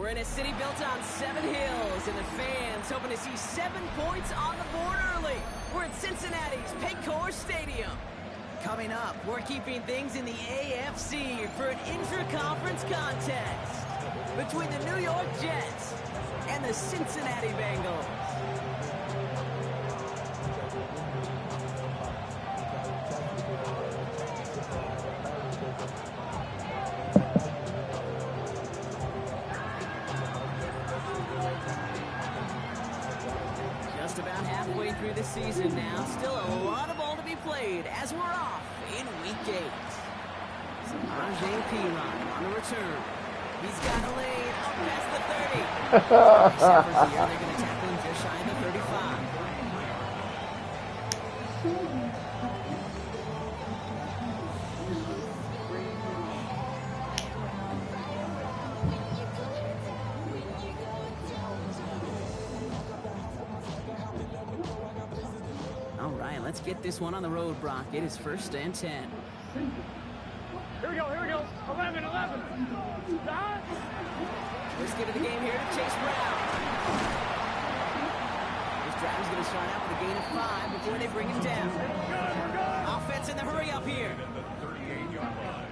We're in a city built on 7 hills, and the fans hoping to see 7 points on the board early. We're at Cincinnati's Paycor Stadium. Coming up, we're keeping things in the AFC for an intra-conference contest between the New York Jets and the Cincinnati Bengals. Just about halfway through the season now. Still a lot of ball to be played as we're off in Week 8. Samaje Perine on the return. He's got a lane up past the 30. They're going to tackle him just shy of the 35. All right, let's get this one on the road, Brock. It is 1st and 10. Here we go. 11. Stop. Let's get to the game here to Chase Brown. This drive is going to start out with a gain of 5 before they bring him down. Offense in the hurry up here. At the 38-yard line.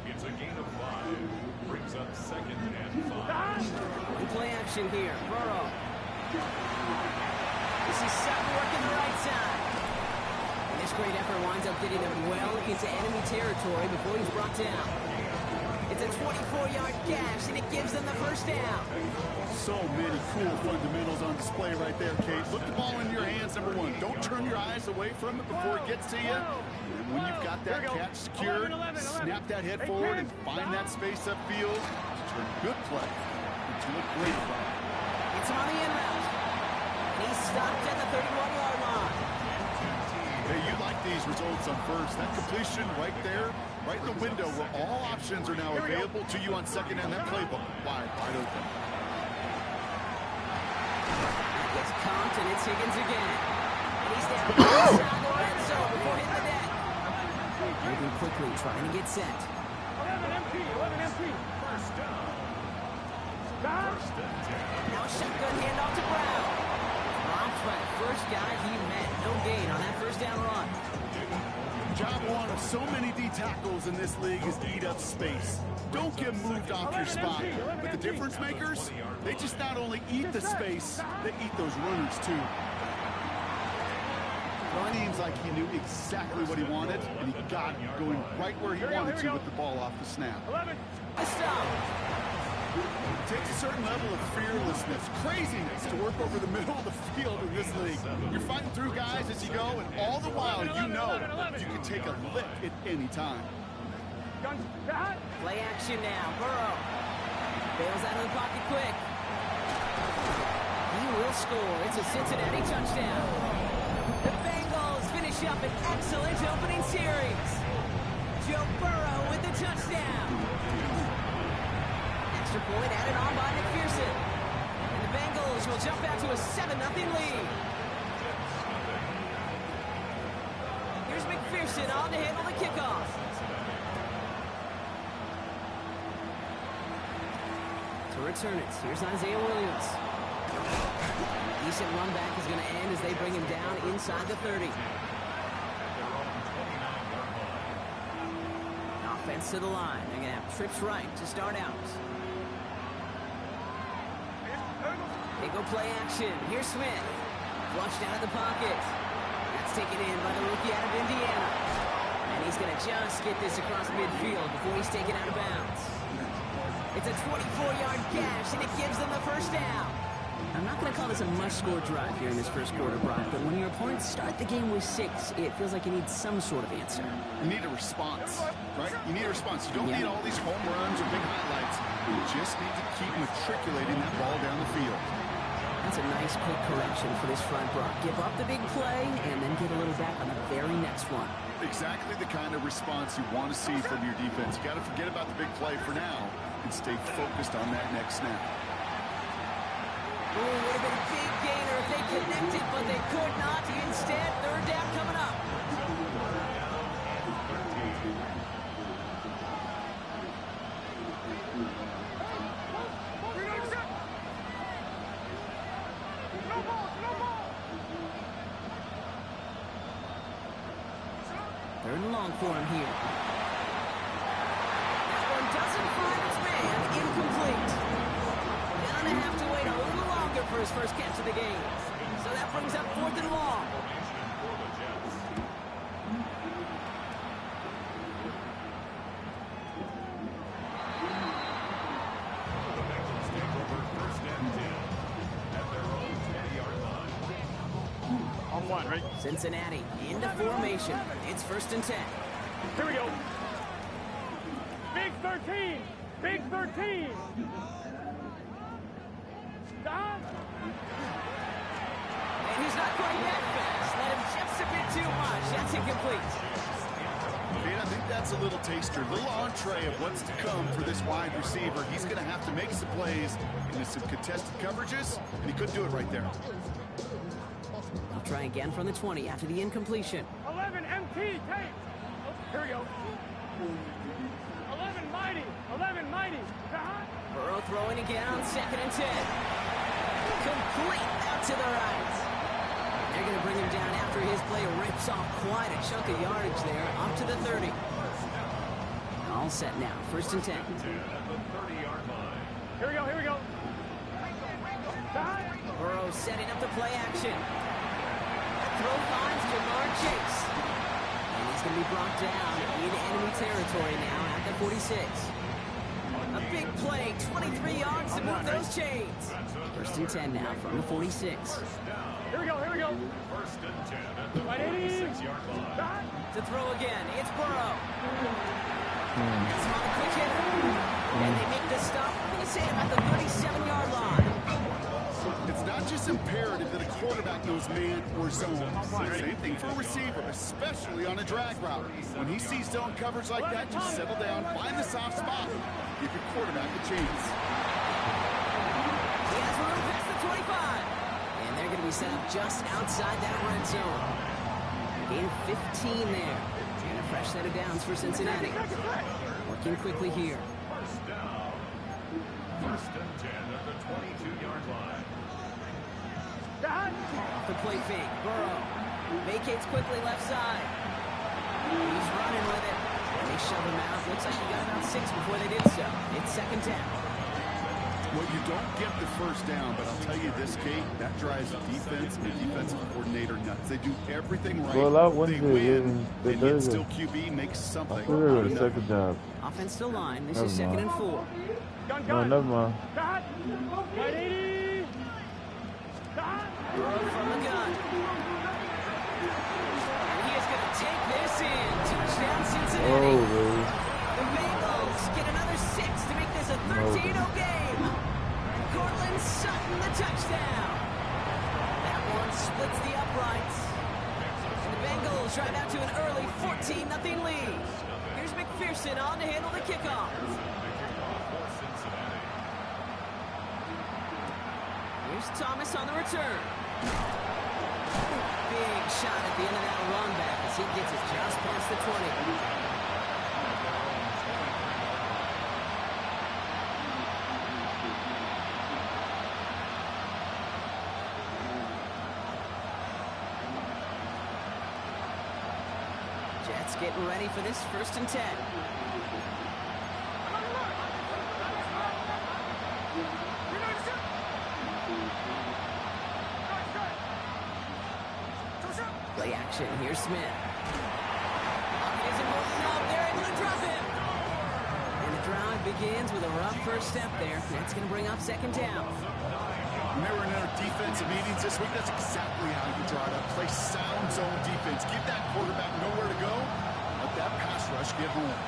It's a gain of 5. Brings up 2nd and 5. In play action here. Burrow. This is Sutton working the right side. And this great effort winds up getting him well into enemy territory before he's brought down. It's a 24-yard gash, and it gives them the 1st down. So many cool fundamentals on display right there, Kate. Look the ball in your hands, number 1. Don't turn your eyes away from it before it gets to you. And when you've got that catch secured, snap that head forward and find that space upfield to turn a good play into a great play. It's on the in route. He's stopped at the 31-yard line. Hey, you like these results on first. That completion right there, right in the window where all options are now available to you on 2nd and that playbook wide open. Gets comped, and it's Higgins again. And he's down inside the red zone before hitting the net. Moving quickly, trying to get set. 11 empty. First down. Now a shotgun handoff to Brown. Blocked by the first guy he met. No gain on that 1st down run. Job 1 of so many D tackles in this league is eat up space. Don't get moved off your spot. But the difference makers, they just not only eat the space, they eat those runners too. Well, it seems like he knew exactly what he wanted, and he got it going right where he wanted to with the ball off the snap. 11. It takes a certain level of fearlessness, craziness to work over the middle of the field in this league. You're fighting through guys as you go, and all the while you know you can take a lick at any time. Play action now. Burrow bails out of the pocket quick. He will score. It's a Cincinnati touchdown. The Bengals finish up an excellent opening series. Joe Burrow with the touchdown. Extra point added on by McPherson. And the Bengals will jump out to a 7-0 lead. Here's McPherson on to handle the kickoff. To return it, here's Isaiah Williams. Decent run back is going to end as they bring him down inside the 30. Offense to the line. They're going to have trips right to start out. They go play action. Here's Smith. Flushed out of the pocket. That's taken in by the rookie out of Indiana. And he's going to just get this across midfield before he's taken out of bounds. It's a 24-yard gash, and it gives them the 1st down. I'm not going to call this a must-score drive here in this 1st quarter, Brock, but when your opponents start the game with 6, it feels like you need some sort of answer. You need a response, right? You need a response. You don't need all these home runs or big highlights. You just need to keep matriculating that ball down the field. That's a nice quick correction for this front, Brock. Give up the big play and then get a little back on the very next one. Exactly the kind of response you want to see from your defense. You got to forget about the big play for now and stay focused on that next snap. Ooh, would have been a big gainer if they connected, but they could not. Instead, 3rd down coming up. Third and long for him here. That one doesn't find its man. Incomplete. Gonna have to wait a little longer for his first catch of the game. So that brings up 4th and long. On 1, right? Cincinnati into formation. It's 1st and 10. Here we go. Big 13. Big 13. Stop. And he's not quite that fast. Let him just a bit too much. That's incomplete. Man, I think that's a little taster, a little entree of what's to come for this wide receiver. He's going to have to make some plays into some contested coverages, and he couldn't do it right there. He'll try again from the 20 after the incompletion. 11 MT. Tape. Oh, here we go. 11 mighty. 11 mighty. Stop. Burrow throwing again on 2nd and 10. Complete out to the right. They're going to bring him down after his play rips off quite a chunk of yardage there, up to the 30. All set now, 1st and 10. Here we go, here we go. Burrow setting up the play action. Throw finds Jamar Chase. And he's going to be brought down in enemy territory now at the 46. A big play, 23 yards to move those chains. 1st and 10 now from the 46. Here we go, here we go. 1st and 10 at the 46-yard line. To throw again, it's Burrow. It's on the quick hitter. And they make the stop, I'm going to say about the 37-yard line. It's not just imperative that a quarterback knows man or zone. Same thing for a receiver, especially on a drag route. When he sees zone coverage like that, just settle down, find the soft spot, give your quarterback a chance. He has room past the 25. And they're going to be set up just outside that red zone. Gain 15 there. And a fresh set of downs for Cincinnati. Working quickly here. 1st down. 1st and 10 at the 22-yard line. Off the play fake, Burrow vacates quickly left side. He's running with it. And they shove him out. Looks like he got about 6 before they did so. It's 2nd down. Well, you don't get the 1st down, but I'll tell you this, Kate, that drives the defense and the defensive coordinator nuts. They do everything right. Well, that one they win, and yet still QB makes something. The 2nd down. Offensive line. This is 2nd and 4. Gun, No, never mind. Stop. 180. Stop. Burrow from the gun. And he is going to take this in. Touchdown, Cincinnati. Oh, really? The Bengals get another 6 to make this a 13-0 game. And Cortland Sutton the touchdown. That one splits the uprights. And the Bengals drive out to an early 14-0 lead. Here's McPherson on to handle the kickoff. Here's Thomas on the return. Big shot at the end of that run back as he gets it just past the 20. Jets getting ready for this 1st and 10. Play action. Here's Smith. Pocket isn't moving up. They're able to drop him. And the drive begins with a rough first step there. That's going to bring up 2nd down. When they were in our defensive meetings this week, that's exactly how you draw it up. Play sound zone defense. Give that quarterback nowhere to go. Let that pass rush get home.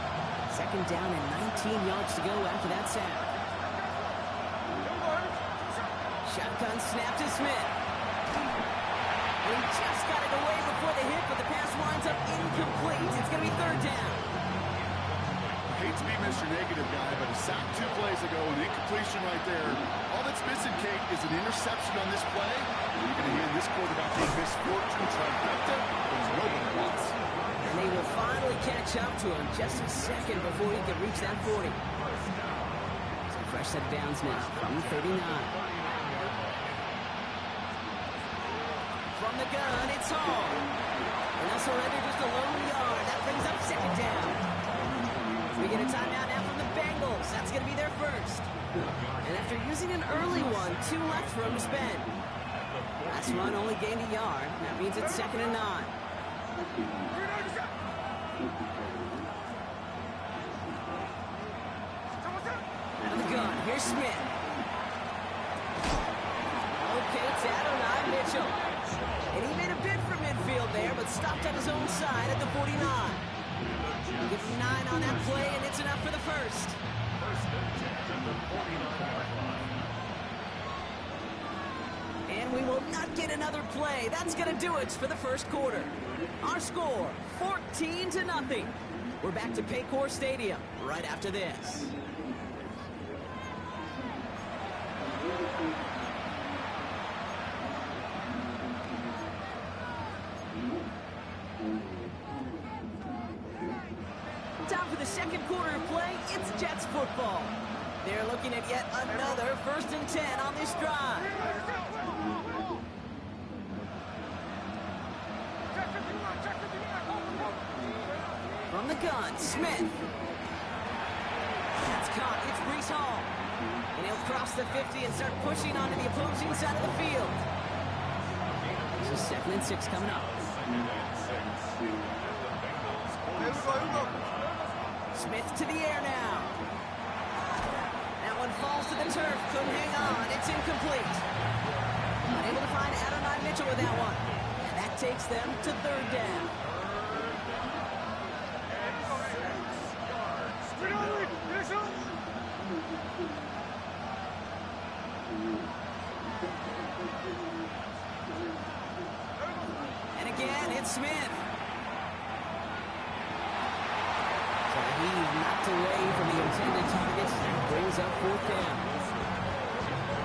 2nd down and 19 yards to go after that sack. Shotgun snap to Smith. And he just got it away before the hit, but the pass winds up incomplete. It's going to be 3rd down. I hate to be Mr. Negative guy, but a sack 2 plays ago, an incompletion right there. All that's missing, Kate, is an interception on this play. And you're going to hand this quarterback a misfortune trifecta that nobody wants. And they will finally catch up to him just a second before he can reach that 40. So fresh set of downs now from the 39. From the gun, it's Hall. And that's already just a lone yard. That after using an early one. 2 left for him to spend. Last run only gained a yard. That means it's 2nd and 9. Out of the gun, here's Smith. Okay, it's Adonai Mitchell. And he made a bid for midfield there, but stopped on his own side at the 49. Gets 9 on that play, and it's enough for the first. First and 10 at the 49-yard line. And we will not get another play. That's going to do it for the first quarter. Our score, 14-0. We're back to Paycor Stadium right after this. Time for the second quarter of play. It's Jets football. They're looking at yet another 1st and 10 on this drive. From the gun, Smith. That's caught. It's Brees Hall. And he'll cross the 50 and start pushing onto the opposing side of the field. So 2nd and 6 coming up. Smith to the air now. That one falls to the turf. Couldn't hang on. It's incomplete. Unable to find Adonai Mitchell with that one. And that takes them to 3rd down. And again, it's Smith. He's knocked away from the intended target and brings up 4th down.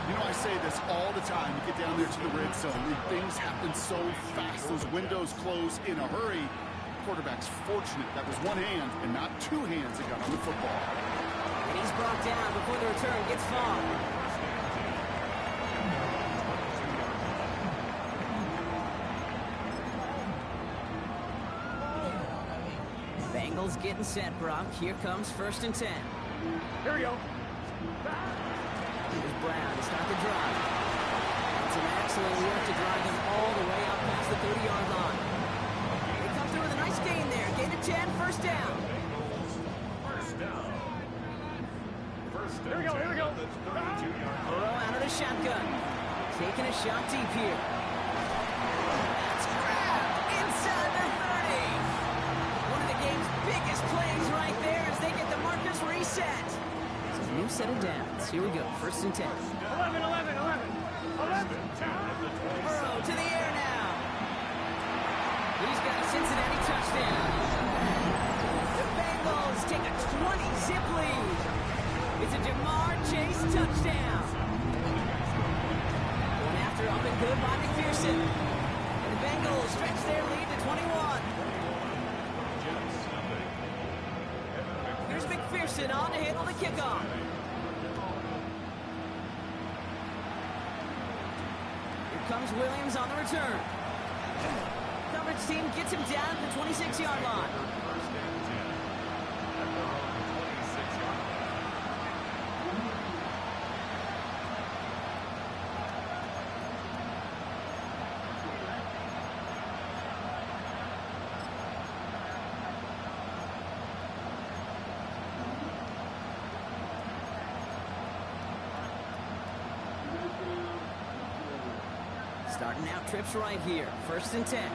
You know, I say this all the time. You get down there to the red zone, and things happen so fast. Those windows close in a hurry. Quarterback's fortunate that was one hand and not 2 hands that got on the football. And he's brought down before the return gets far. Bengals getting set, Brock. Here comes 1st and 10. Here we go. Here's Brown to start the drive. That's an excellent work to drive them all the way out past the 30-yard line. They come through with a nice gain there. Gain of 10, 1st down. First down. First Here we go, here we go. Burrow out of the shotgun. Taking a shot deep here. That's grabbed inside the 30. One of the game's biggest plays right there as they get the markers reset. It's a new set of downs. Here we go. 1st and 10. 11. Burrow to the air now. He's got a Cincinnati touchdown. The Bengals take a 20-zip lead. It's a Jamar Chase touchdown. Going after up and good by McPherson. And the Bengals stretch their lead to 21. Here's McPherson on to handle the kickoff. Here comes Williams on the return. Coverage team gets him down at the 26-yard line. Starting out trips right here. 1st and 10.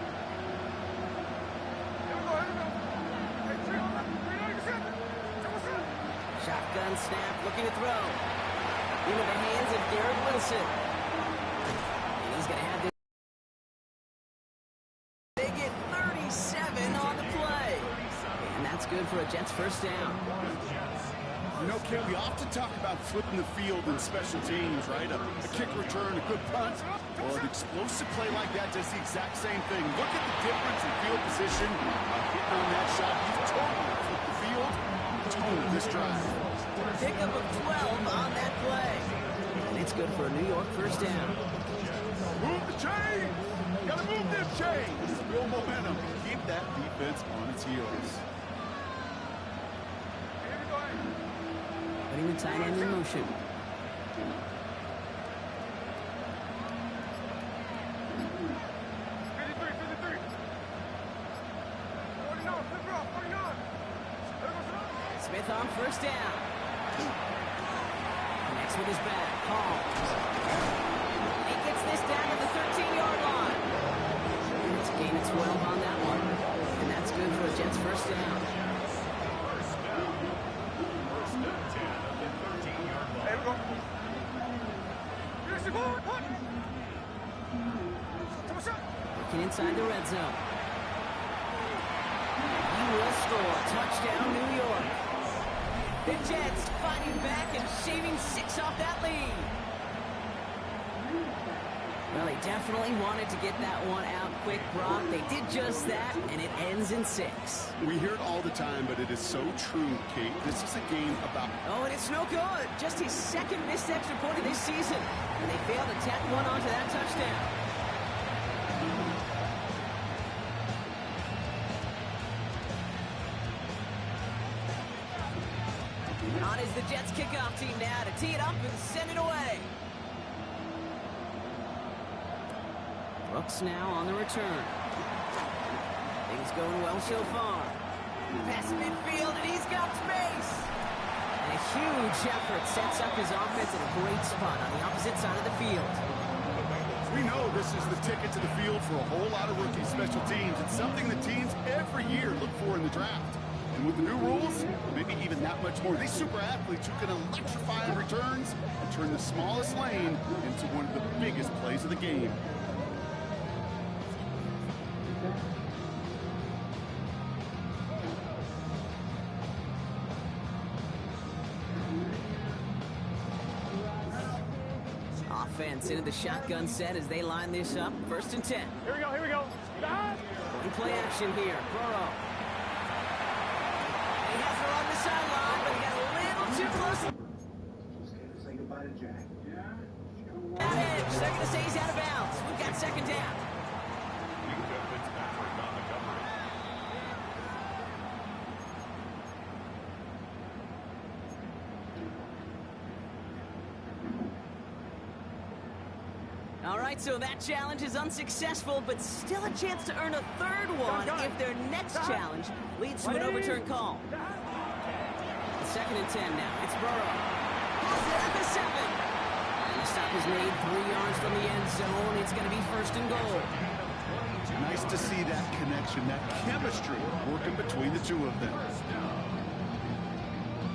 Shotgun snap, looking to throw. Into the hands of Garrett Wilson. And he's going to have this. They get 37 on the play. And that's good for a Jets 1st down. You know, Ken, we often talk about flipping the field in special teams, right? A kick return, a good punt. Well, an explosive play like that does the exact same thing. Look at the difference in field position. Hitting on that shot, you've totally flipped the field. Totally this drive. Pickup of 12 on that play. And it's good for a New York 1st down. Move the chains! Gotta move them chains! Real momentum. Keep that defense on its heels. Putting the tight end in motion. Smith on first down. Connects with his back. Hall. He gets this down to the 13-yard line. It's a gain of 12 on that one. And that's good for a Jets first down. First and 10 at the 13-yard line. There we go. Here's the goal. What? Looking inside the red zone. He will score. Touchdown, New York. The Jets fighting back and shaving 6 off that lead. Well, they definitely wanted to get that one out quick, Brock. They did just that, and it ends in 6. We hear it all the time, but it is so true, Kate. This is a game about... Oh, and it's no good. Just his second missed extra point of this season. And they failed to tack one onto that touchdown. On is the Jets kickoff team now to tee it up and send it away. Brooks now on the return. Things going well so far. Past midfield, and he's got space. And a huge effort sets up his offense at a great spot on the opposite side of the field. We know this is the ticket to the field for a whole lot of rookie special teams. It's something that teams every year look for in the draft. And with the new rules, maybe even that much more. These super athletes who can electrify on returns and turn the smallest lane into one of the biggest plays of the game. Offense into the shotgun set as they line this up. First and 10. Here we go, here we go. Good play action here. Burrow. He has her on the sideline, but he got a little too close. Say goodbye to Jack. That edge. They're going to say he's out of bounds. We've got second down. Fitzpatrick on the coverage. All right, so that challenge is unsuccessful, but still a chance to earn a third one if their next challenge leads to an overturned call. Second and 10 now. It's Burrow. Has it at the 7. And the stop is made 3 yards from the end zone. It's going to be first and goal. Nice to see that connection, that chemistry working between the two of them.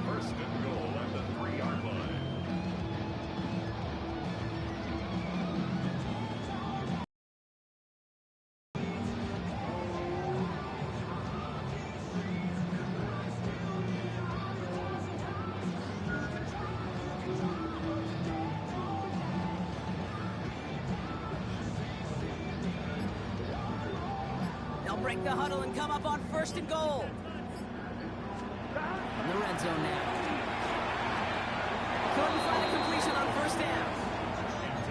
First and goal at the 3-yard line. Break the huddle and come up on first and goal. In the red zone now. Couldn't find a completion on first down.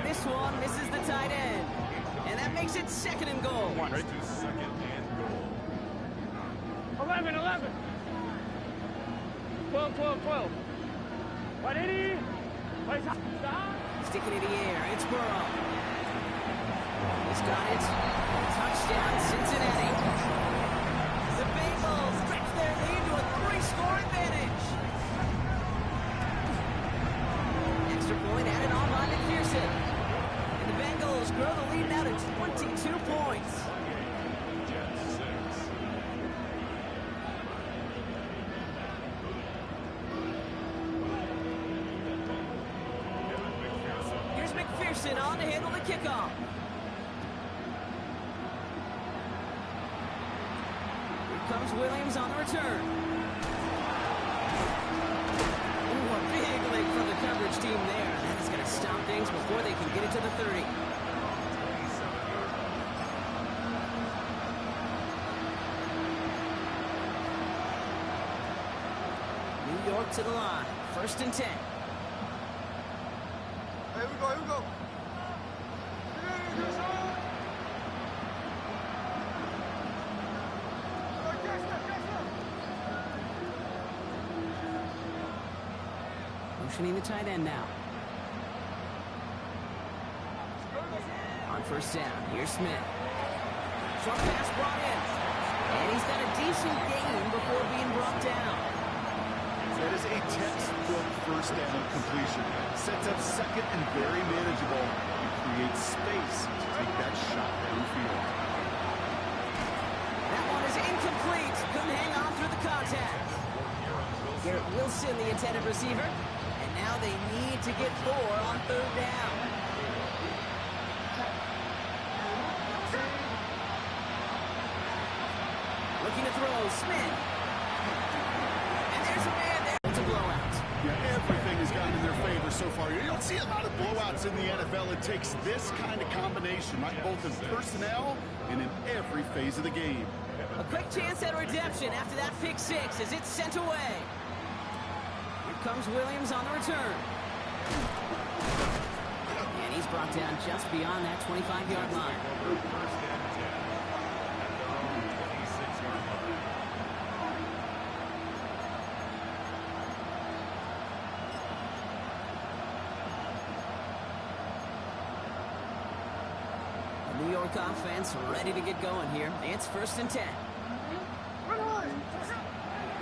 This one misses the tight end. And that makes it second and goal. Second and goal. 11, 11. 12, 12, 12. 180. Sticking in the air. It's Burrow. He's got it. Touchdown, Cincinnati. The Bengals stretch their lead to a 3-score advantage. Extra point added on by McPherson. And the Bengals grow the lead now to 22 points. Jets 6. Here's McPherson on to handle the kickoff. Comes Williams on the return. Ooh, a big lick from the coverage team there. That is going to stop things before they can get it to the 30. New York to the line. First and 10. Here we go, here we go. Motioning the tight end now. first down. Here's Smith. Short pass brought in. And he's got a decent gain before being brought down. That is a textbook first down completion. Sets up second and very manageable. And creates space to take that shot downfield. That one is incomplete. Couldn't hang on through the contact. Garrett Wilson, the intended receiver. And now they need to get 4 on third down. Looking to throw, Smith. And there's a man there. It's a blowout. Yeah, everything has gone in their favor so far. You don't see a lot of blowouts in the NFL. It takes this kind of combination, right? Both in personnel and in every phase of the game. A quick chance at redemption after that pick 6 as it's sent away. Here comes Williams on the return. And he's brought down just beyond that 25-yard line. First and 10 at their own 26-yard line. The New York offense ready to get going here. It's first and 10.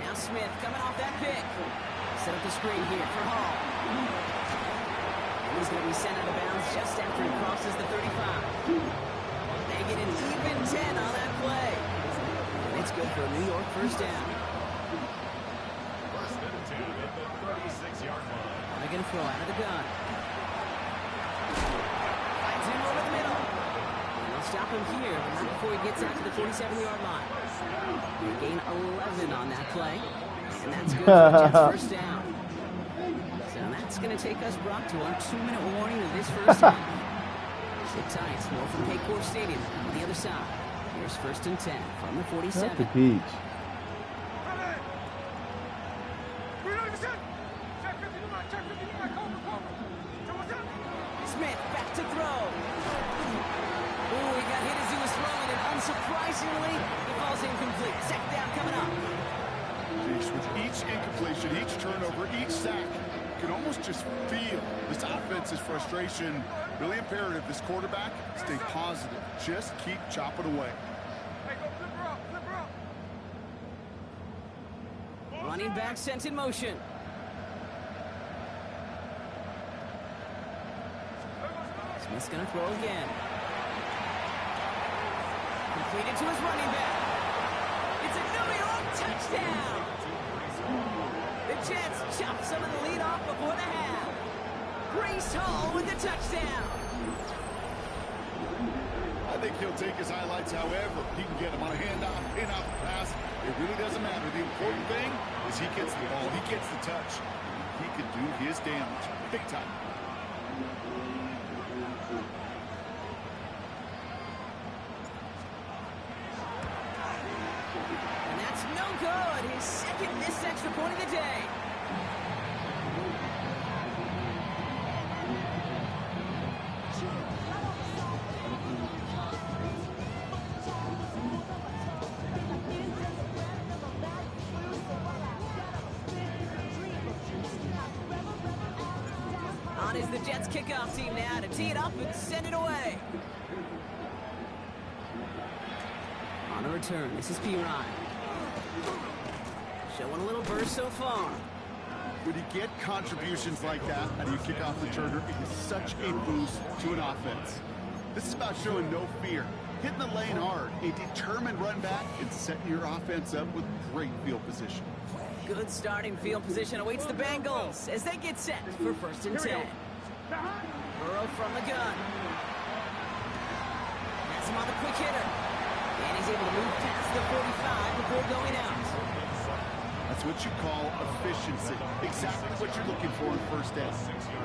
Now Smith coming off that pick. Set up the screen here for Hall. And he's going to be sent out of bounds just after he crosses the 35. They get an even 10 on that play. And it's good for a New York first down. First and 10 at the 36-yard line. They're going to throw out of the gun. Finds him over the middle. And they'll stop him here, but not before he gets out to the 47-yard line. They gain 11 on that play. And that's good for a Jets first down. So that's going to take us, Brock, to our 2-minute warning of this first half. Sit tight. More from Paycor Stadium on the other side. Here's first and 10 from the 47. That's a peach. Smith back to throw. Ooh, he got hit as he was throwing, and unsurprisingly, he falls incomplete. Second down coming up. With each incompletion, each turnover, each sack, you can almost just feel this offense's frustration. Really imperative, this quarterback, stay positive. Just keep chopping away. Running back sent in motion. Smith's going to throw again. Completed to his running back. It's a New York touchdown. The Jets chop some of the lead off before the half. Breece Hall with the touchdown. I think he'll take his highlights however he can get them on a handoff, in-out pass. It really doesn't matter. The important thing is he gets the ball, he gets the touch. He can do his damage big time. And that's no good. His second missed extra point of the day. On is the Jets kickoff team now to tee it up and send it away. On the return, this is P. Ryan. Showing a little burst so far. When you get contributions like that out of your kickoff returner, it is such a boost to an offense. This is about showing no fear, hitting the lane hard, a determined run back, and setting your offense up with great field position. Good starting field position awaits the Bengals as they get set for first and 10. Burrow from the gun. That's him on the quick hitter. And he's able to move past the 45 before going out. That's what you call efficiency. Exactly what you're looking for in first down.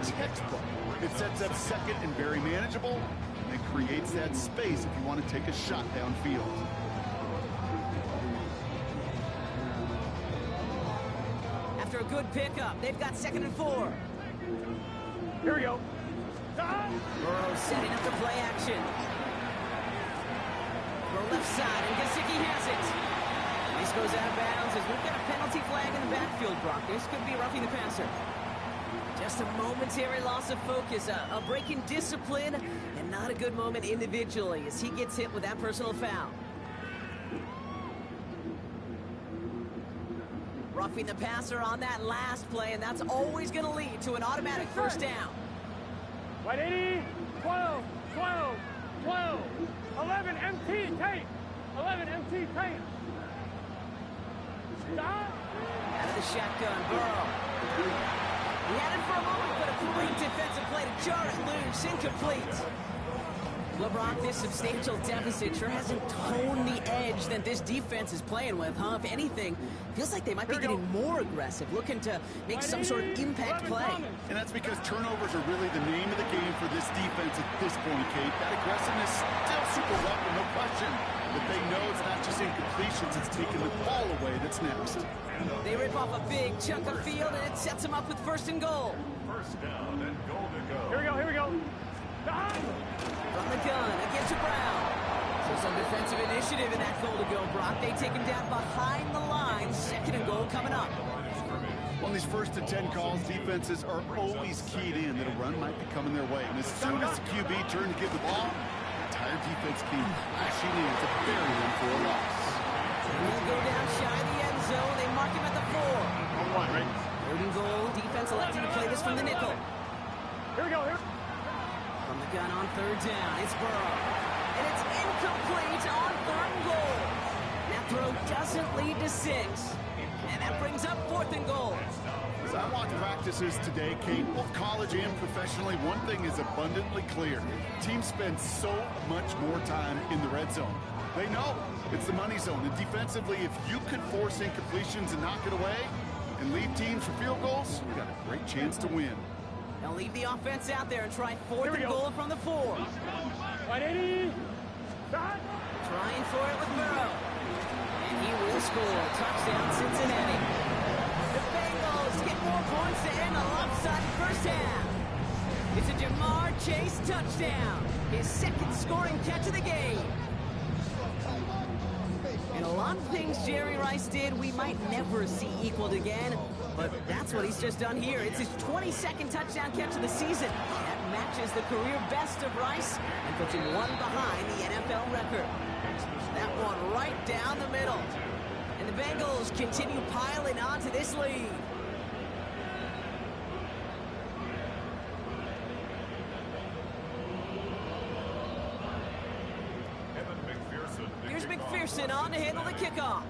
Textbook. It sets up second and very manageable, and it creates that space if you want to take a shot downfield. After a good pickup, they've got second and 4. Here we go. Burrow setting up the play action. Throw left side, and Gesicki has it. This goes out of bounds as we've got a penalty flag in the backfield, Brock. This could be roughing the passer. Just a momentary loss of focus, a break in discipline, and not a good moment individually as he gets hit with that personal foul. Roughing the passer on that last play, and that's always going to lead to an automatic first down. 180, 12, 12, 12, 11, MT, tape. 11, MT, tape. Stop. Out of the shotgun, Burrow. He had it for a moment, but a great defensive play to jar it loose, incomplete. LeBron, this substantial deficit sure hasn't toned the edge that this defense is playing with, huh? If anything, feels like they might be getting more aggressive, looking to make some sort of impact play. And that's because turnovers are really the name of the game for this defense at this point, Kate. That aggressiveness still super welcome, no question. But they know it's not just incompletions, it's taking the ball away that's next. They rip off a big chunk of field, and it sets them up with first and goal. First down and goal to go. Here we go, here we go. From the gun, again to Brown. So some defensive initiative in that goal to go, Brock. They take him down behind the line. Second and goal coming up. On these first and 10 calls, defenses are always keyed in that a run might be coming their way. And as soon as the QB turns to give the ball, the entire defense team lashing in to bury them for a loss. He'll go down shy of the end zone. They mark him at the 4. On one, right? Third and goal. Defense electing to play this from the nickel. Here we go, here. From the gun on third down, it's Burrow. And it's incomplete on third and goal. That throw doesn't lead to 6. And that brings up fourth and goal. As I watch practices today, Kate, both college and professionally, one thing is abundantly clear. Teams spend so much more time in the red zone. They know it's the money zone. And defensively, if you could force incompletions and knock it away and lead teams for field goals, you got a great chance to win. They'll leave the offense out there and try fourth and goal from the 4. 180. Stop. Trying for it with Burrow. And he will score. Touchdown, Cincinnati. The Bengals get more points to end a lopsided first half. It's a Jamar Chase touchdown. His second scoring catch of the game. And a lot of things Jerry Rice did we might never see equaled again. But that's what he's just done here. It's his 22nd touchdown catch of the season. That matches the career best of Rice and puts him one behind the NFL record. That one right down the middle. And the Bengals continue piling on to this lead. Here's McPherson on to handle the kickoff.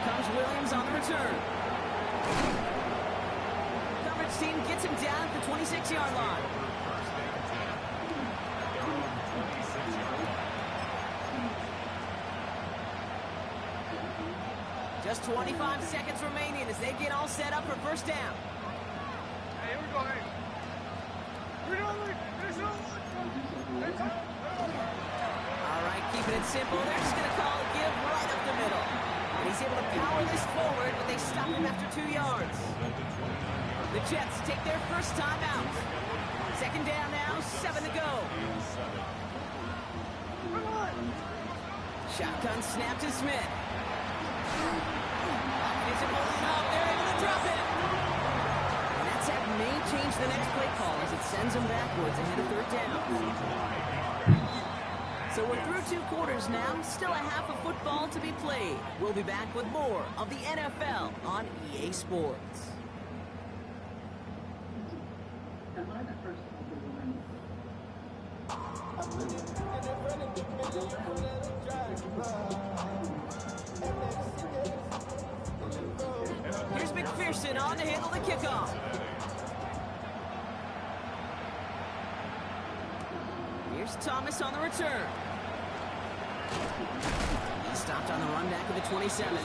Comes Williams on the return. Coverage team gets him down at the 26-yard line. Just 25 seconds remaining as they get all set up for first down. Hey, here we go, hey. All right, keeping it simple. They're just going to call a give right up the middle. And he's able to power this forward, but they stop him after 2 yards. The Jets take their first time out. Second down now, 7 to go. Shotgun snap to Smith. It's a holding up. They're able to drop it. And that sack may change the next play call as it sends them backwards ahead of third down. So we're through 2 quarters now. Still a half of football to be played. We'll be back with more of the NFL on EA Sports. Here's McPherson on to handle the kickoff. Here's Thomas on the return. He stopped on the run back of the 27.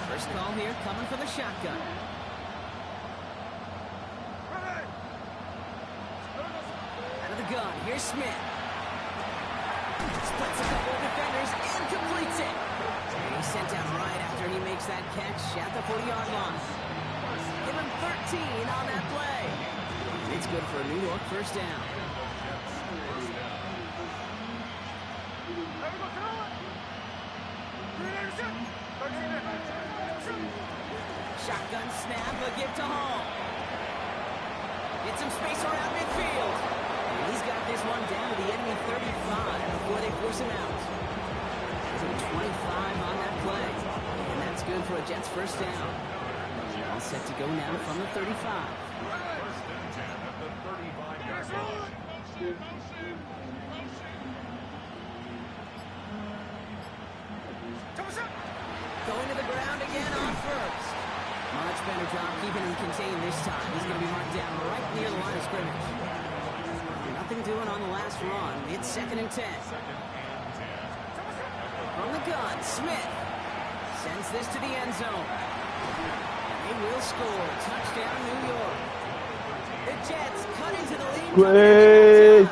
First call here coming from the shotgun. Out of the gun, here's Smith. Splits a couple of defenders and completes it. And he's sent out right after he makes that catch at the 40-yard line. Give him 13 on that play. And it's good for a New York first down. Shotgun snap, a give to Hall. Get some space around midfield. And he's got this one down to the enemy 35 before they force him out. So 25 on that play. And that's good for a Jets first down. All set to go now from the 35. First and 10 at the 35-yard line. Going to the ground again on first. Much better job keeping him contained this time. He's going to be marked down right near the line of scrimmage. Nothing doing on the last run. It's 2nd and 10. From the gun, Smith sends this to the end zone. And they will score. Touchdown, New York. The Jets cut into the lead. Great.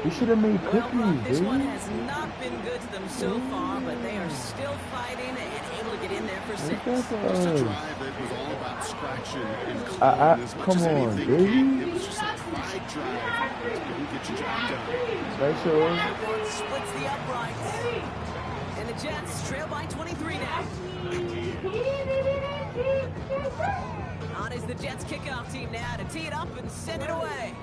You should have made cookies, Well, this baby. one has not been good to them so far, but they are still fighting and able to get in there for 6. Just a drive that was all about scratching and clawing as much come as on, anything. baby. It was just a pride drive to go and get your job done. Special. That one splits the uprights. And the Jets trail by 23 now. On is the Jets kickoff team now to tee it up and send it away.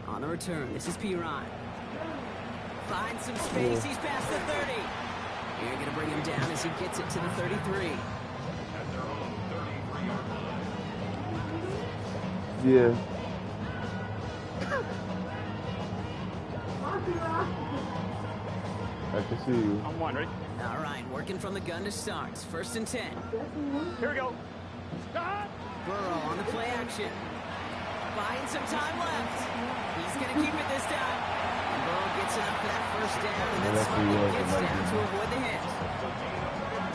On the return, this is Piron. Finds some space, he's past the 30. You're going to bring him down as he gets it to the 33. At their own 33-yard line. Yeah. I can see you. On one, ready? All right, working from the gun to start. 1st and 10. Here we go. Stop! Burrow on the play action. Buying some time left. He's going to keep it this time. And Burrow gets enough for that first down, and then smartly gets down to avoid the hit.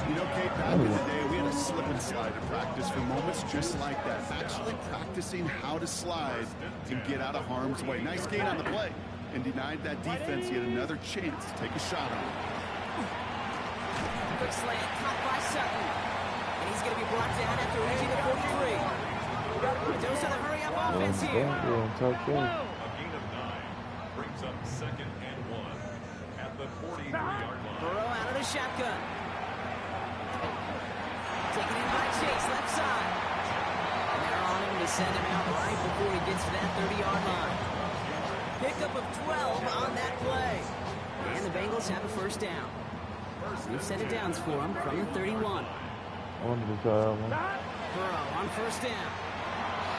You know, Kate, back in the day, we had a slip and slide in practice for moments just like that. Actually practicing how to slide and get out of harm's way. Nice gain on the play. And denied that defense yet another chance to take a shot on it. Quick slant caught by Sutton. And he's going to be brought down after reaching the 43. Dose of the hurry-up offense here. Yeah, A gain of 9 brings up 2nd and 1 at the 43-yard line. Burrow out of the shotgun. Taken in by Chase, left side. And they're on him to send him out right before he gets to that 30-yard line. Pickup of 12 on that play. And the Bengals have a first down. New set of downs for him from the 31. I wanted to try that one. Burrow on first down.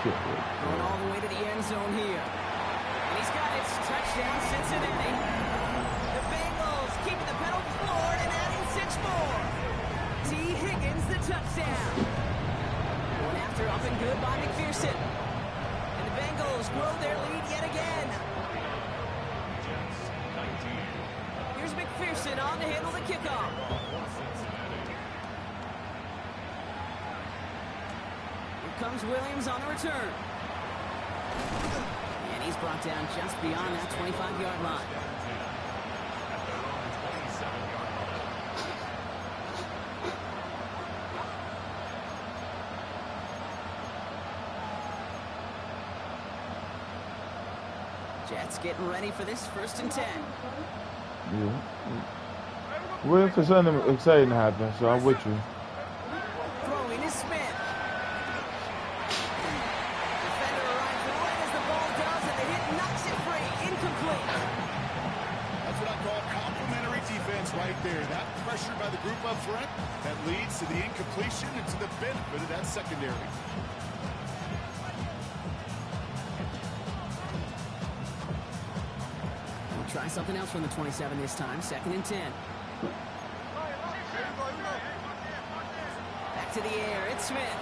Shit. Going all the way to the end zone here. And he's got it. Touchdown, Cincinnati. The Bengals keeping the pedal forward and adding 6 more. T. Higgins, the touchdown. Going after up and good by McPherson. And the Bengals grow their lead yet again. Jets 19. Here's McPherson on to handle the kickoff. Here comes Williams on the return. And he's brought down just beyond that 25-yard line. At their own 27-yard line. Jets getting ready for this 1st and 10. Yeah. Waiting for something exciting to happen, so I'm with you. Throwing is Smith. Defender arrives right as the ball does, and the hit knocks it free. Incomplete. That's what I call complimentary defense right there. That pressure by the group up front, that leads to the incompletion and to the benefit of that secondary. We'll try something else from the 27 this time. 2nd and 10. Back to the air. It's Smith.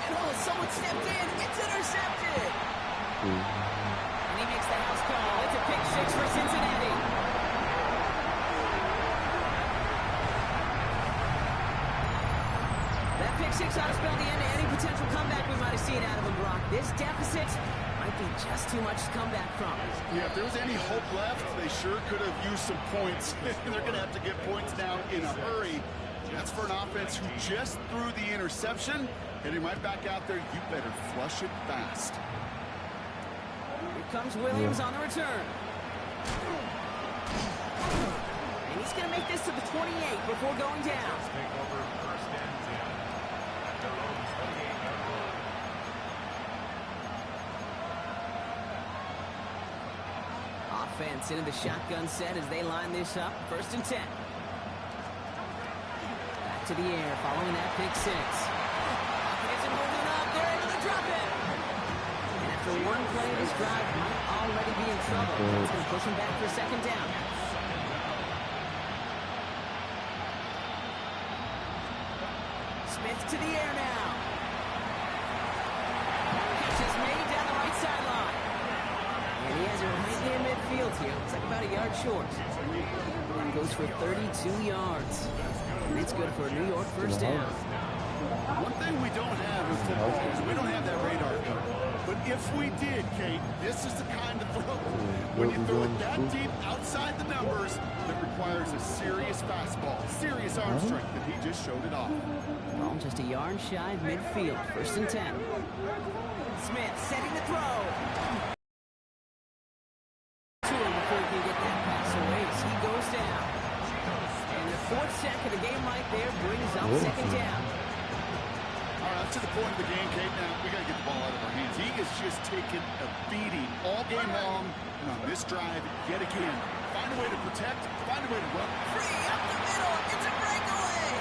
And oh, someone stepped in. It's intercepted. And he makes the house call. It's a pick 6 for Cincinnati. That pick 6 ought to spell the end to any potential comeback we might have seen out of him, Brock. This deficit might be just too much to come back from. Yeah, if there was any hope left, they sure could have used some points. They're going to have to get points now in a hurry. That's for an offense who just threw the interception. Heading right back out there, you better flush it fast. Here comes Williams on the return. And he's going to make this to the 28 before going down. Take over first and 10. Their own 28-yard line. Offense into the shotgun set as they line this up. First and 10. Back to the air following that pick six. Isn't holding up. They're able to drop it. And after one play, this drive might already be in trouble. It's going to push him back for second down. Smith to the air now. Catch is made down the right sideline. And he has it right near midfield here. It's like about a yard short. And goes for 32 yards. And it's good for a New York first down. One thing we don't have in football is we don't have that radar gun. But if we did, Kate, this is the kind of throw. When you throw it that deep outside the numbers, that requires a serious fastball, serious arm strength, and he just showed it off. Ball just a yard shy of midfield. First and 10. Smith setting the throw. To him before he can get that pass away. So he goes down. And the fourth sack of the game right there brings up second down. All right, up to the point of the game, Kate. Now, we got to get the ball out of our hands. He has just taken a beating all game long. And on this drive, yet again, find a way to protect, find a way to run. Free up the middle. It's a breakaway.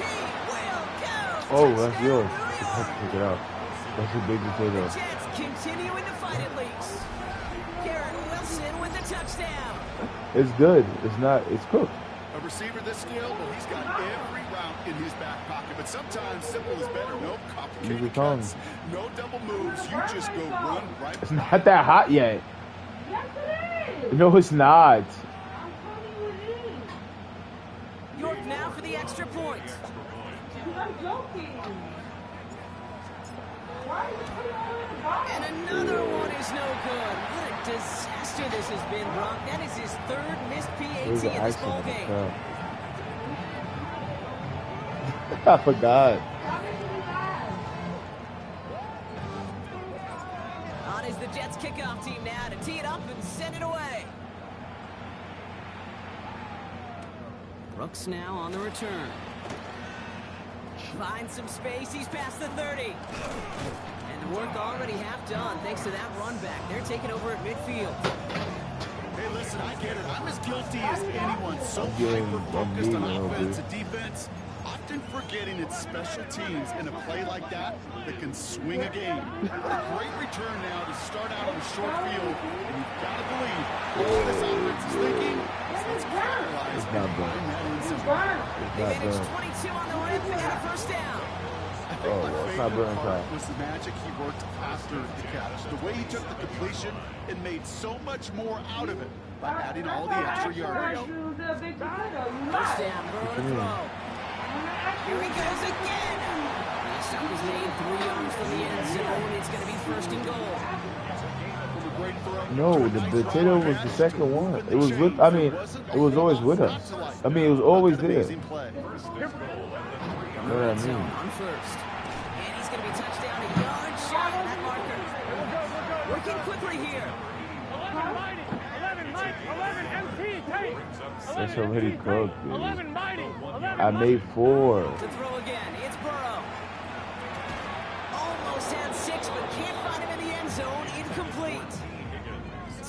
He will go. Oh, that's Touchdown, yours. New You York. have to pick it out. That's a big potato. The Jets continuing to fight at least. Garrett Wilson with the touchdown. It's good. It's not. It's cooked. A receiver this skilled, well, he's got every route in his back pocket. But sometimes simple is better. No complicated cuts, no double moves. You just go run right. It's not that hot yet. Yes, it is. No, it's not. I'm telling you it is. York now for the extra point. I'm joking. Why are you putting all in the box? And another one is no good. What a disaster this has been, Brock. That is his third missed There's PAT an in this ball accident. game. I forgot. On is the Jets kickoff team now to tee it up and send it away. Brooks now on the return. Finds some space. He's past the 30. And the work already half done thanks to that run back. They're taking over at midfield. Hey, listen, I get it. I'm as guilty as anyone. So Yeah, hyper-focused on I'm offense dude. and defense, often forgetting it's special teams in a play like that that can swing a game. What a great return now to start out on a short field. And you've got to believe all this offense is thinking is let's capitalize It's and not find bad. that in some. They Not managed bad. 22 on the rim and a first down. I think Oh, my well, it's not favorite burning part time. was the magic he worked after the catch. The way he took the completion and made so much more out of it by adding all the extra yardage. First down, Burrow to throw. Here he goes again. The stop was made 3 yards from the end zone. It's going to be first and goal. No, the potato was the second one. It was with. I mean, it was always with us. I mean, it was always there. You know what I Zone mean? on first. And he's going to be touchdown a yard shy of that marker. Working quickly here. 11 mighty, 11 Mike, 11 MT, Tate. That's already cooked, dude. 11 mighty, 11 I made 4. To throw again. It's Burrow. Almost had 6, but can't find him in the end zone. Incomplete.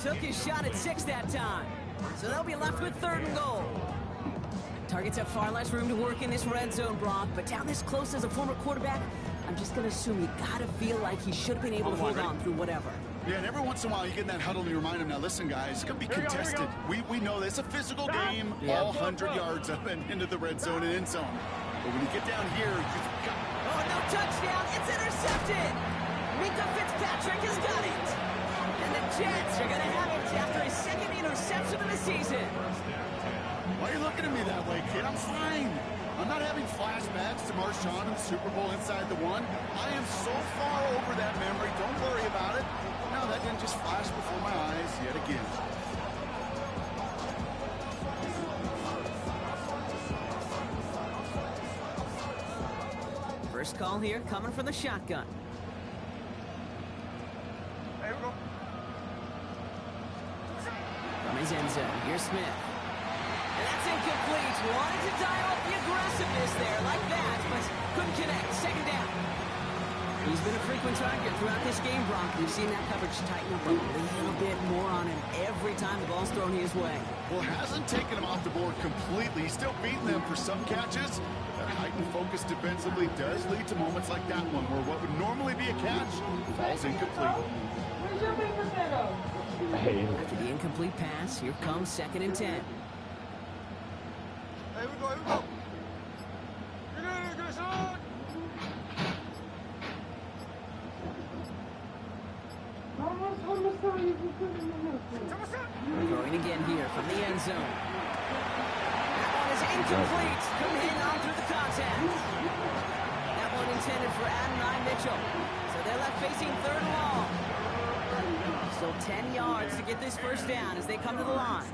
Took his shot at 6 that time. So they'll be left with third and goal. Targets have far less room to work in this red zone, Brock. But down this close as a former quarterback, I'm just going to assume you got to feel like he should have been able to hold on through whatever. Yeah, and every once in a while you get in that huddle and you remind them, now listen guys, it's going to be contested. We know this. It's a physical game, all 100 yards up and into the red zone and end zone. But when you get down here, you've got... Oh, no touchdown. It's intercepted. Minka Fitzpatrick has got it. And the Jets are going to have it after his second interception of the season. Why are you looking at me that way, kid? I'm fine. I'm not having flashbacks to Marshawn in the Super Bowl inside the one. I am so far over that memory. Don't worry about it. No, that didn't just flash before my eyes yet again. First call here coming from the shotgun. There we go. From his end zone, here's Smith. And that's incomplete. Wanted to dial up the aggressiveness there like that, but couldn't connect. Second down. He's been a frequent target throughout this game, Brock. We've seen that coverage tighten up a little bit more on him every time the ball's thrown his way. Well, hasn't taken him off the board completely. He's still beating them for some catches. That heightened focus defensively does lead to moments like that one, where what would normally be a catch falls incomplete. After the incomplete pass, here comes 2nd and 10. Here we go, here we go. Throwing again here from the end zone. That one is incomplete. Couldn't hang on through the contact. That one intended for Adonai Mitchell. So they're left facing 3rd and long. Still 10 yards to get this first down as they come to the line.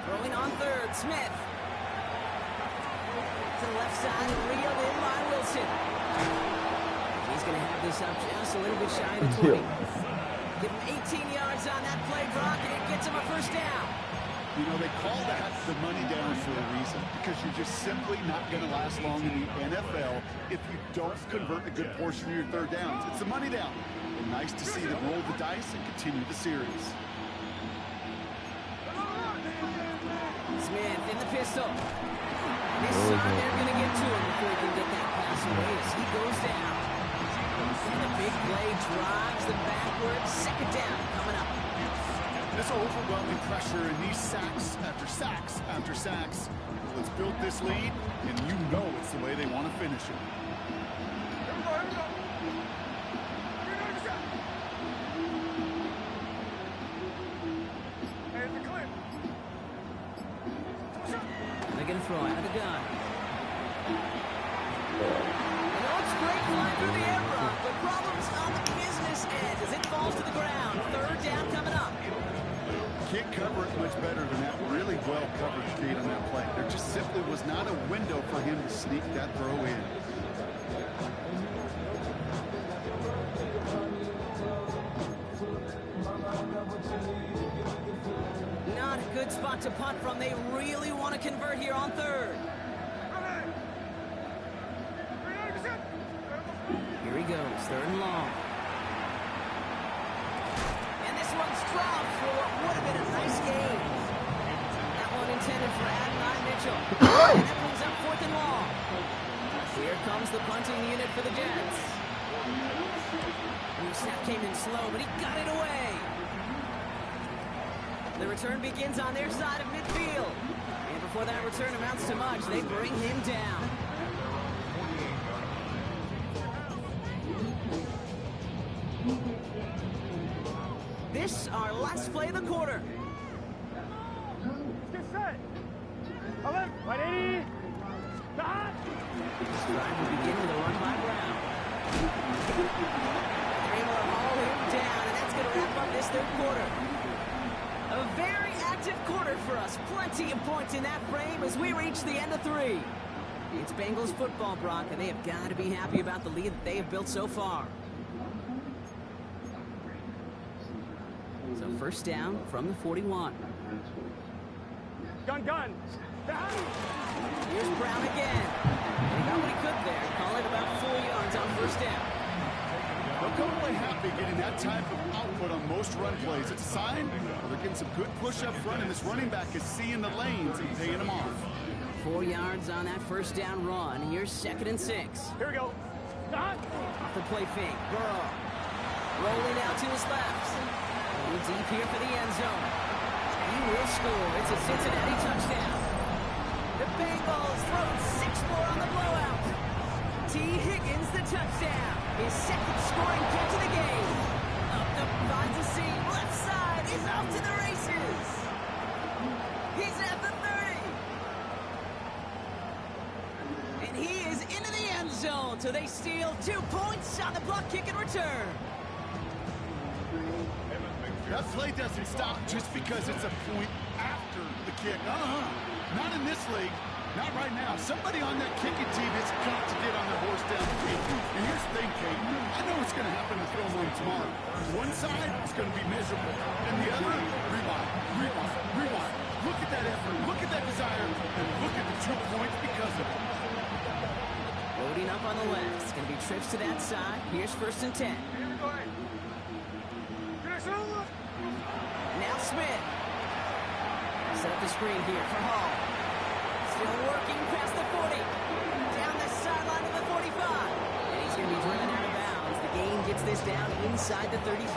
Throwing on 3rd, Smith. To the left side, reeled in by Wilson. He's going to have this up just a little bit shy of the 20. Give him 18 yards on that play, Brock, and it gets him a first down. You know, they call that the money down for a reason, because you're just simply not going to last long in the NFL if you don't convert a good portion of your 3rd downs. It's a money down. And nice to see them roll the dice and continue the series. Smith in the pistol. This time they're going to get to him before he can get that pass away as he goes down. And the big play drives them backwards. 2nd down coming up. This overwhelming pressure and these sacks after sacks after sacks. Well, it's built this lead, and you know it's the way they want to finish it. They're going to throw out of the gun. And it looks great flying through the air, Brock, but problems on the business end as it falls to the ground. 3rd down coming up. Can't cover it much better than that really well covered skate on that play. There just simply was not a window for him to sneak that throw in. Not a good spot to punt from. They really want to convert here on 3rd. Here he goes, 3rd and long. And this one's dropped for what would have been a nice game. That one intended for Adonai Mitchell. And that brings up 4th and long. Here comes the punting unit for the Jets. Ooh, snap came in slow, but he got it away. The return begins on their side of midfield. And before that return amounts to much, they bring him down. This our last play of the quarter. Get set. 11, 180. Stop. This drive will begin with a run by Brown. They're able to haul him down, and that's going to wrap up this 3rd quarter. A very active quarter for us. Plenty of points in that frame as we reach the end of 3. It's Bengals football, Brock, and they have got to be happy about the lead that they have built so far. So 1st down from the 41. Gun. Down. Here's Brown again. He got what he could there. Call it about 4 yards on 1st down. They'll go away happy getting that type of output on most run plays. It's a sign they're getting some good push up front, and this running back is seeing the lanes and paying them off. 4 yards on that 1st down run. Here's 2nd and 6. Here we go. Stop. Off the play fake. Burrow. Rolling out to his left. Going deep here for the end zone. He will score. It's a Cincinnati touchdown. The Bengals throw 6 more on the blowout. T. Higgins, the touchdown. His second scoring catch of the game. Up, finds a seam. Left side. He's off to the races. He's at the 30. And he is into the end zone. So they steal 2 points on the block kick and return. That play doesn't stop just because it's a point after the kick. Not in this league. Not right now. Somebody on that kicking team has got to get on their horse down the field. And here's the thing, Kate. I know what's going to happen to Phil Moore tomorrow. One side is going to be miserable. And the other, rewind. Look at that effort. Look at that desire. And look at the 2 points because of it. Loading up on the left. It's going to be trips to that side. Here's 1st and 10. Now Smith. Set up the screen here for Hall. Still working past the 40. Down the sideline to the 45. And he's going to be driven out of bounds. The gain gets this down inside the 35.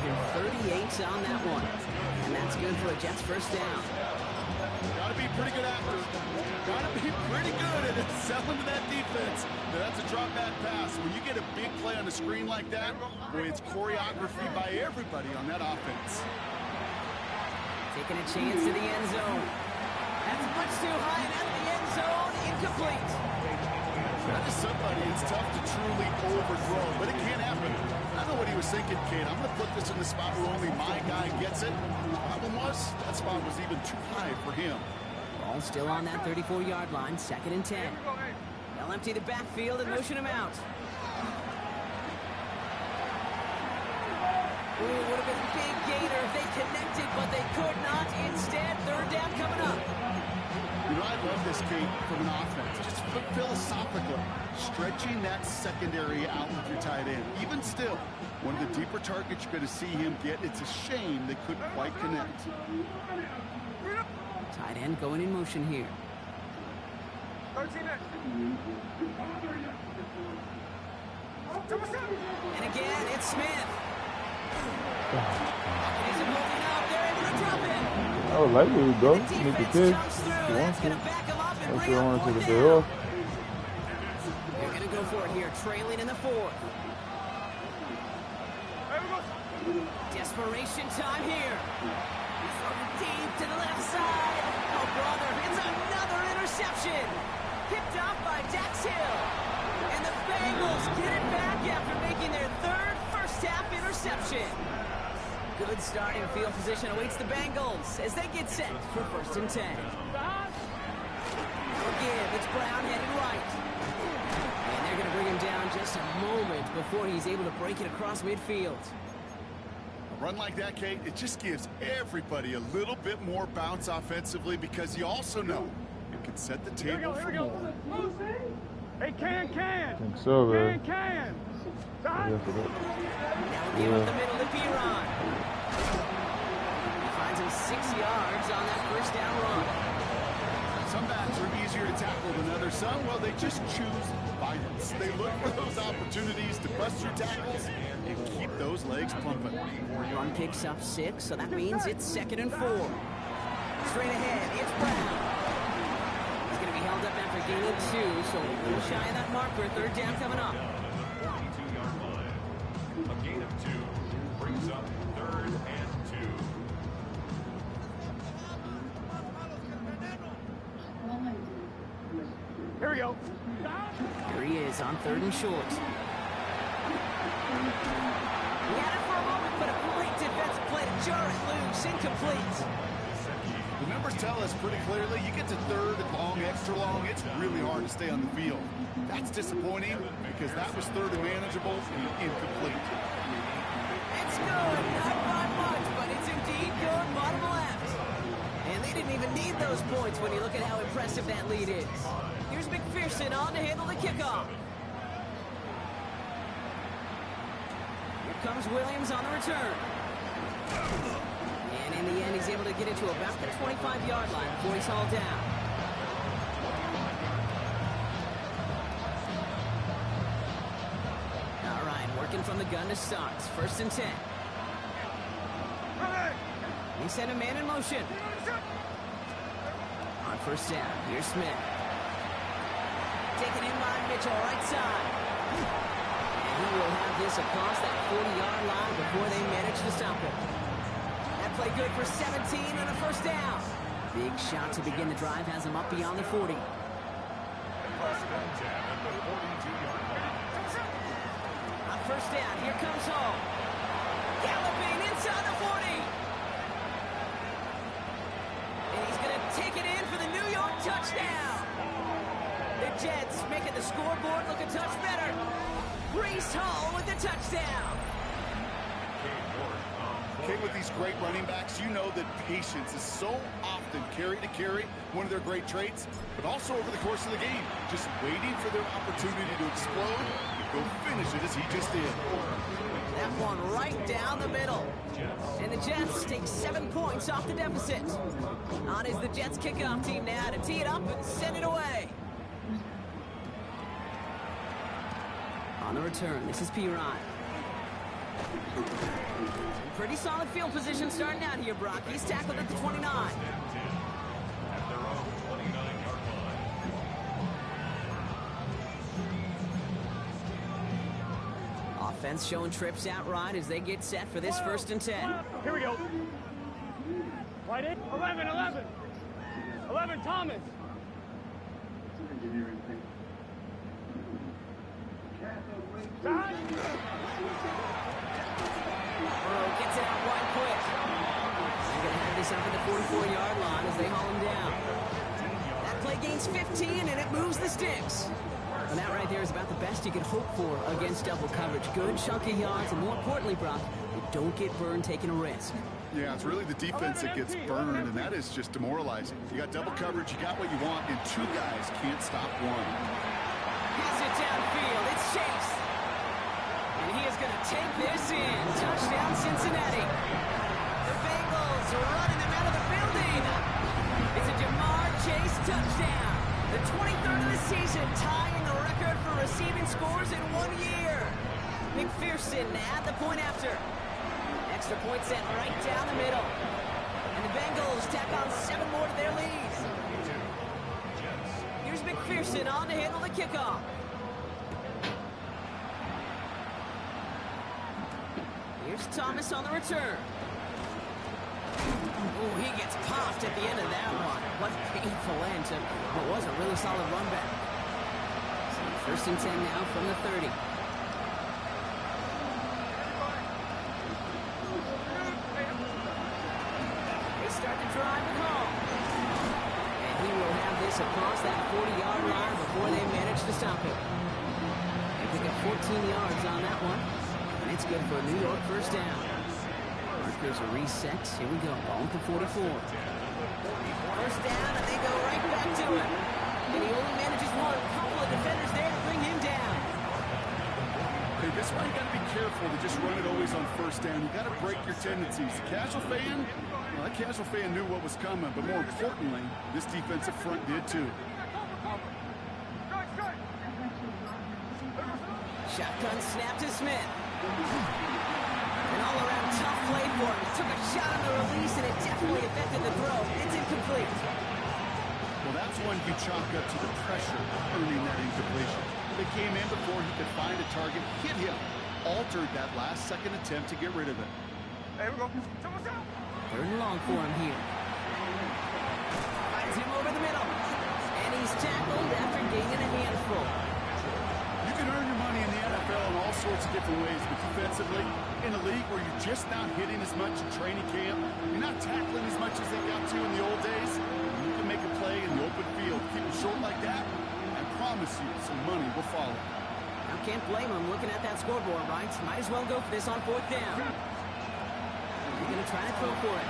Even 38 on that one. And that's good for a Jets first down. Got to be pretty good after. Got to be pretty good at it. Selling to that defense. That's a drop back pass. When you get a big play on the screen like that, boy, it's choreography by everybody on that offense. Taking a chance to the end zone. That's much too high and out of the end zone. Incomplete. That is somebody it's tough to truly overthrow, but it can't happen. I know what he was thinking, Kate. I'm going to put this in the spot where only my guy gets it. The problem was, that spot was even too high for him. Ball still on that 34-yard line, 2nd and 10. They'll empty the backfield and motion him out. Ooh, would have been a big gainer if they connected, but they could not. Instead, 3rd down coming up. You know, I love this, Kate, from an offense. Just philosophically, stretching that secondary out with your tight end. Even still, one of the deeper targets you're going to see him get. It's a shame they couldn't quite connect. Tight end going in motion here. And again, it's Smith. He's moving up. They're able to drop him. I would like to go. Make the kick. You want to. That's what I want to take a day off. They're going to go for it here, trailing in the 4th. Desperation time here. He's throwing deep to the left side. Oh, brother, it's another interception. Picked off by Dax Hill. And the Bengals get it back after making their 3rd first-half interception. Good starting field position awaits the Bengals as they get set for 1st and 10. Again, it's Brown headed right. And they're going to bring him down just a moment before he's able to break it across midfield. A run like that, Kate, it just gives everybody a little bit more bounce offensively because you also know it can set the table for more. Hey, can. I think so, man. Can. Now we'll give him the middle to Piron. He finds him 6 yards on that 1st down run. Some backs are easier to tackle than others. Some, well, they just choose violence. They look for those opportunities to bust through tackles and keep those legs pumping. Run picks up 6, so that means it's 2nd and 4. Straight ahead, it's Brown. He's going to be held up after gaining 2, so a little shy of that marker. 3rd down coming up. 42-yard line. A gain of 2 brings up 3rd and 2. Here we go. Here he is on 3rd and short. He had it for a moment, but a great defensive play to jar it loose. Incomplete. The numbers tell us pretty clearly, you get to 3rd and long, extra long, it's really hard to stay on the field. That's disappointing because that was 3rd and manageable and incomplete. It's good, not by much, but it's indeed good bottom left. And they didn't even need those points when you look at how impressive that lead is. Here's McPherson on to handle the kickoff. Here comes Williams on the return. And in the end, he's able to get it to about the 25-yard line before he's hauled down. All right, working from the gun to start. 1st and 10. He sent a man in motion. On 1st down, here's Smith. Taken in by Mitchell. to the right side. And he will have this across that 40-yard line before they manage to stop it. That play good for 17 and a first down. Big shot to begin the drive has him up beyond the 40. First and 10 at the 42-yard line. On first down, here comes Hall. Galloping inside the 40. And he's going to take it in for the New York touchdown. The Jets making the scoreboard look a touch better. Breece Hall with the touchdown. Okay, with these great running backs, you know that patience is so often carry to carry, one of their great traits, but also over the course of the game, just waiting for their opportunity to explode and go finish it as he just did. That one right down the middle. And the Jets take 7 points off the deficit. On is the Jets kickoff team now to tee it up and send it away. On the return, this is P-Rod. Pretty solid field position starting out here, Brock. He's tackled at the 29. At their own 29-yard line. Offense showing trips out right as they get set for this 1st and 10. Here we go. Right in. 11, 11. 11, Thomas. Burrow gets it out wide quick. They're going to have this up at the 44-yard line as they haul him down. That play gains 15, and it moves the sticks. And that right there is about the best you can hope for against double coverage. Good chunky yards, and more importantly, Brock, you don't get burned taking a risk. Yeah, it's really the defense that gets burned, and that is just demoralizing. You got double coverage, you got what you want, and 2 guys can't stop one. Has it downfield. It's Chase. And he is going to take this in. Touchdown, Cincinnati. The Bengals are running them out of the building. It's a Jamar Chase touchdown. The 23rd of the season, tying the record for receiving scores in 1 year. McPherson at the point after. Extra point set right down the middle. And the Bengals tack on 7 more to their lead. Here's McPherson on to handle the kickoff. Here's Thomas on the return. Oh, he gets popped at the end of that one. What a painful end to what was a really solid run back. So 1st and 10 now from the 30. They start to drive it home. And he will have this across that 40-yard line before they manage to stop it. They pick up 14 yards on that one. And it's good for a New York first down. Markers are reset. Here we go. Ball at the 44. First down, and they go right back to it. And he only manages one. A couple of defenders there to bring him down. Hey, this is why you got to be careful to just run it always on first down. You got to break your tendencies. The casual fan, well, that casual fan knew what was coming, but more importantly, this defensive front did too. Shotgun snap to Smith. An all-around tough play for him. Took a shot on the release, and it definitely affected the throw. It's incomplete. Well, that's one you chalk up to the pressure earning that incompletion. They came in before he could find a target, hit him, altered that last-second attempt to get rid of it. There we go. 3rd and long for him here. Finds him over the middle. And he's tackled after gaining a handful. You can earn your money in the NFL in all sorts of different ways, but defensively, in a league where you're just not hitting as much in training camp, you're not tackling as much as they got to in the old days, you can make a play in the open field. Keep it short like that, I promise you some money will follow. Now can't blame him looking at that scoreboard, right? Might as well go for this on 4th down. He's going to try to throw for it.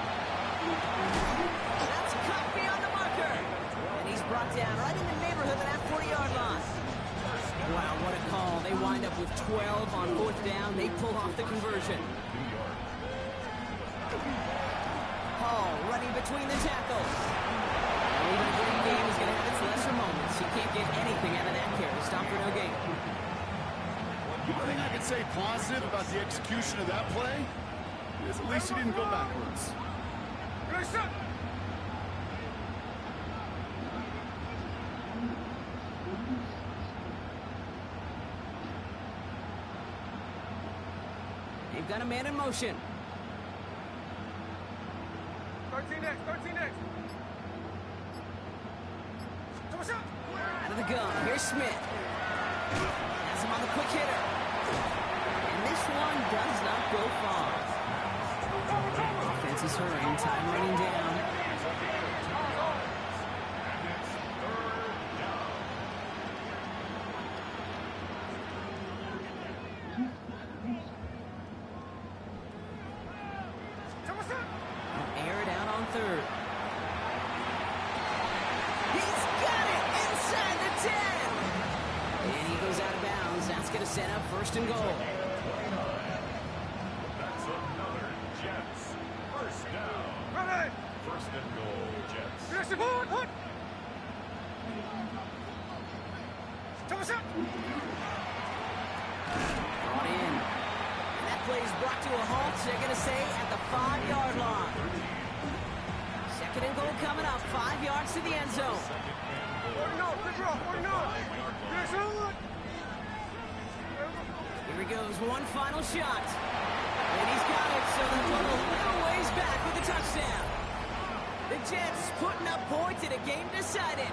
That's caught beyond the marker. And he's brought down right in the neighborhood of that 40-yard line. Wow, what a call. They wind up with 12 on 4th down. They pull off the conversion. Hall running between the tackles. And even a great game is going to have its lesser moments. He can't get anything out of that carry. Stop for no gain. One thing I can say positive about the execution of that play is at least he didn't go backwards. They've got a man in motion. 13 next. Out of the gun, here's Smith. Has him on the quick hitter. And this one does not go far. Offense is hurrying, time running down. Air it out on third. He's got it inside the 10. And he goes out of bounds. That's going to set up first and goal. That's another Jets. First down. Ready. First and goal, Jets. Finish the ball. Put. Brought in. And that play is brought to a halt, they're going to say, at the 5-yard line. Second and goal coming up. 5 yards to the end zone. 49. Good draw. 49. Finish it. Here he goes. One final shot. And he's got it, so they're a little ways back with a touchdown. The Jets putting up points in a game decided.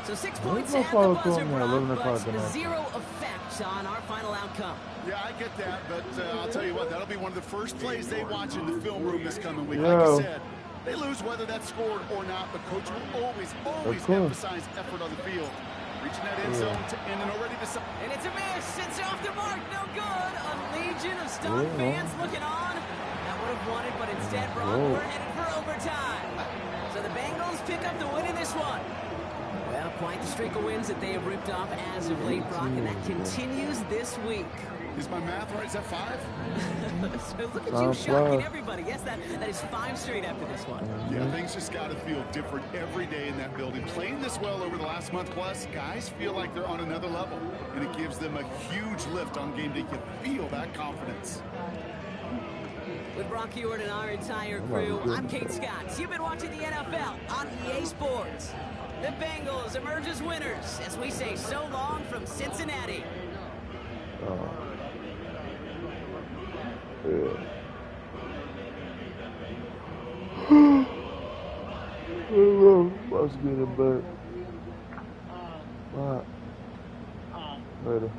So 6 points at the buzzer, Brock, but 0 effect on our final outcome. Yeah, I get that, but I'll tell you what, that'll be one of the first plays they watch in the film room this coming week. Like you said, they lose whether that's scored or not, but Coach will always emphasize effort on the field. Reaching that end zone to end and already decided. And it's a miss. It's off the mark. No good. A legion of Star fans looking on. That would have won it, but instead, Brock, we're headed for overtime. So the Bengals pick up the win in this one. Well, quite the streak of wins that they have ripped off as of late, Brock, and that continues this week. Is my math right? Is that 5? So look at you shocking everybody. Yes, that is 5 straight after this one. Yeah, things just got to feel different every day in that building. Playing this well over the last month plus, guys feel like they're on another level, and it gives them a huge lift on game day. You feel that confidence. With Brock Ewart and our entire crew, I'm Kate Scott. You've been watching the NFL on EA Sports. The Bengals emerge as winners as we say so long from Cincinnati. Let's get it back. All right. Later.